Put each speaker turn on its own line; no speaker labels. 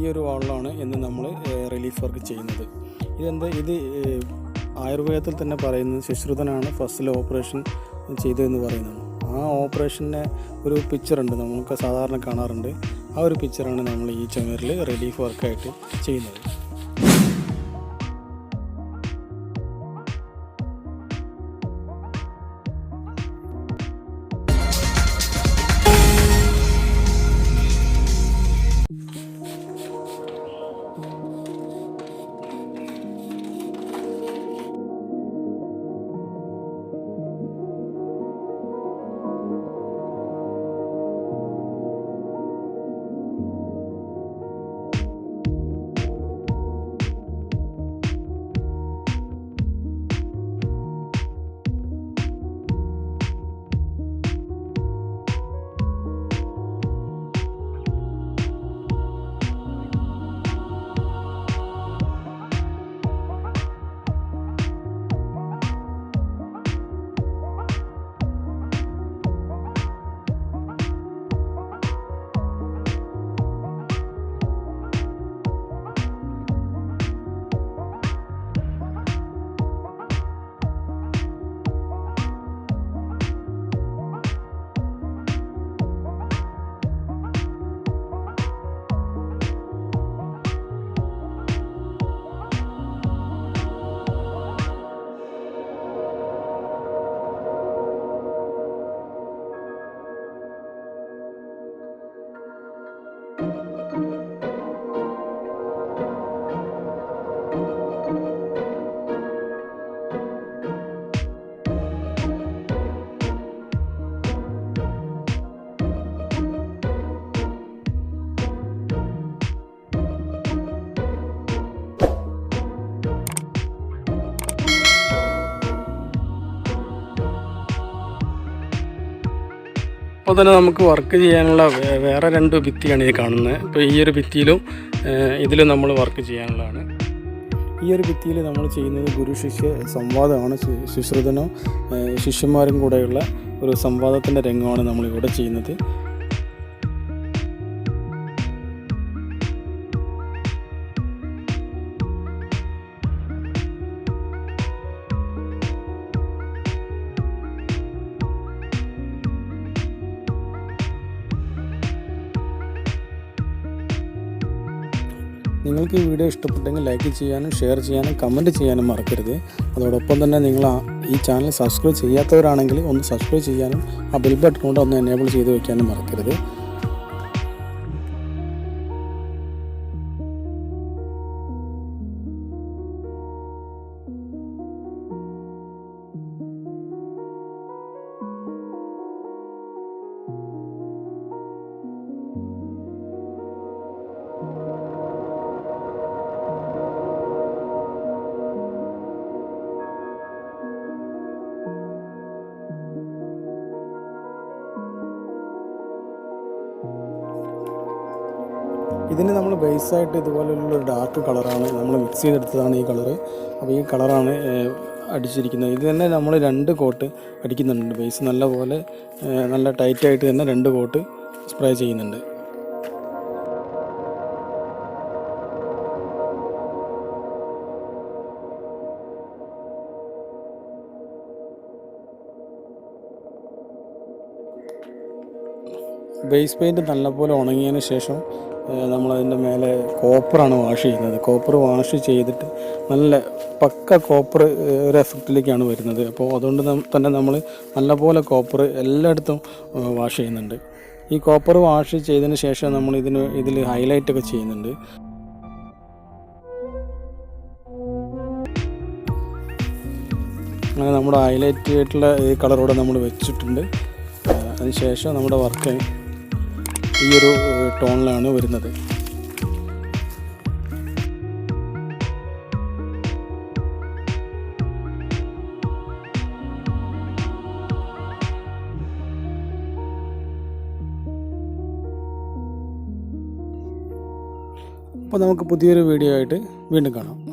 ഈ ഒരു വാളിലാണ് ഇന്ന് നമ്മൾ റിലീഫ് വർക്ക് ചെയ്യുന്നത്. ഇത് ആയുർവേദത്തിൽ തന്നെ പറയുന്നത് സുശ്രുതനാണ് ഫസ്റ്റിൽ ഓപ്പറേഷൻ ചെയ്തതെന്ന് പറയുന്നതാണ്. ആ ഓപ്പറേഷൻ്റെ ഒരു പിക്ചറുണ്ട്, നമുക്ക് സാധാരണ കാണാറുണ്ട്. ആ ഒരു പിക്ചറാണ് നമ്മൾ ഈ ചുമരിൽ റിലീഫ് വർക്കായിട്ട് ചെയ്യുന്നത്. അപ്പോൾ തന്നെ നമുക്ക് വർക്ക് ചെയ്യാനുള്ള വേറെ 2 ഭിത്തിയാണ് ഈ കാണുന്നത്. ഇപ്പോൾ ഈ ഒരു ഭിത്തിയിലും ഇതിലും നമ്മൾ വർക്ക് ചെയ്യാനുള്ളതാണ്. ഈ ഒരു ഭിത്തിയിൽ നമ്മൾ ചെയ്യുന്നത് ഗുരു ശിഷ്യ സംവാദമാണ്. സുശ്രുതനോ ശിഷ്യന്മാരും കൂടെയുള്ള ഒരു സംവാദത്തിൻ്റെ രംഗമാണ് നമ്മളിവിടെ ചെയ്യുന്നത്. നിങ്ങൾക്ക് ഈ വീഡിയോ ഇഷ്ടപ്പെട്ടെങ്കിൽ ലൈക്ക് ചെയ്യാനും ഷെയർ ചെയ്യാനും കമൻറ്റ് ചെയ്യാനും മറക്കരുത്. അതോടൊപ്പം തന്നെ നിങ്ങൾ ഈ ചാനൽ സബ്സ്ക്രൈബ് ചെയ്യാത്തവരാണെങ്കിൽ ഒന്ന് സബ്സ്ക്രൈബ് ചെയ്യാനും ആ ബെൽ ബട്ടൺ കൊണ്ട് ഒന്ന് എനേബിൾ ചെയ്ത് വയ്ക്കാനും മറക്കരുത്. ഇതിന് നമ്മൾ ബേസായിട്ട് ഇതുപോലെയുള്ള ഡാർക്ക് കളറാണ് നമ്മൾ മിക്സ് ചെയ്തെടുത്തതാണ് ഈ കളറ്. അപ്പോൾ ഈ കളറാണ് അടിച്ചിരിക്കുന്നത്. ഇത് തന്നെ നമ്മൾ 2 കോട്ട് അടിക്കുന്നുണ്ട്. ബേസ് നല്ലപോലെ നല്ല ടൈറ്റായിട്ട് തന്നെ 2 കോട്ട് സ്പ്രേ ചെയ്യുന്നുണ്ട്. ബേസ് പെയിൻറ്റ് നല്ലപോലെ ഉണങ്ങിയതിന് ശേഷം നമ്മളതിൻ്റെ മേലെ കോപ്പറാണ് വാഷ് ചെയ്യുന്നത്. കോപ്പർ വാഷ് ചെയ്തിട്ട് നല്ല പക്ക കോപ്പർ ഒരു എഫക്റ്റിലേക്കാണ് വരുന്നത്. അപ്പോൾ അതുകൊണ്ട് തന്നെ നമ്മൾ നല്ലപോലെ കോപ്പർ എല്ലായിടത്തും വാഷ് ചെയ്യുന്നുണ്ട്. ഈ കോപ്പർ വാഷ് ചെയ്തതിന് ശേഷം നമ്മൾ ഇതിൽ ഹൈലൈറ്റൊക്കെ ചെയ്യുന്നുണ്ട്. അങ്ങനെ നമ്മുടെ ഹൈലൈറ്റ് ആയിട്ടുള്ള ഈ കളറോടെ നമ്മൾ വെച്ചിട്ടുണ്ട്. അതിനുശേഷം നമ്മുടെ വർക്ക് ഈ ഒരു ടോണിലാണ് വരുന്നത്. അപ്പോൾ നമുക്ക് പുതിയൊരു വീഡിയോ ആയിട്ട് വീണ്ടും കാണാം.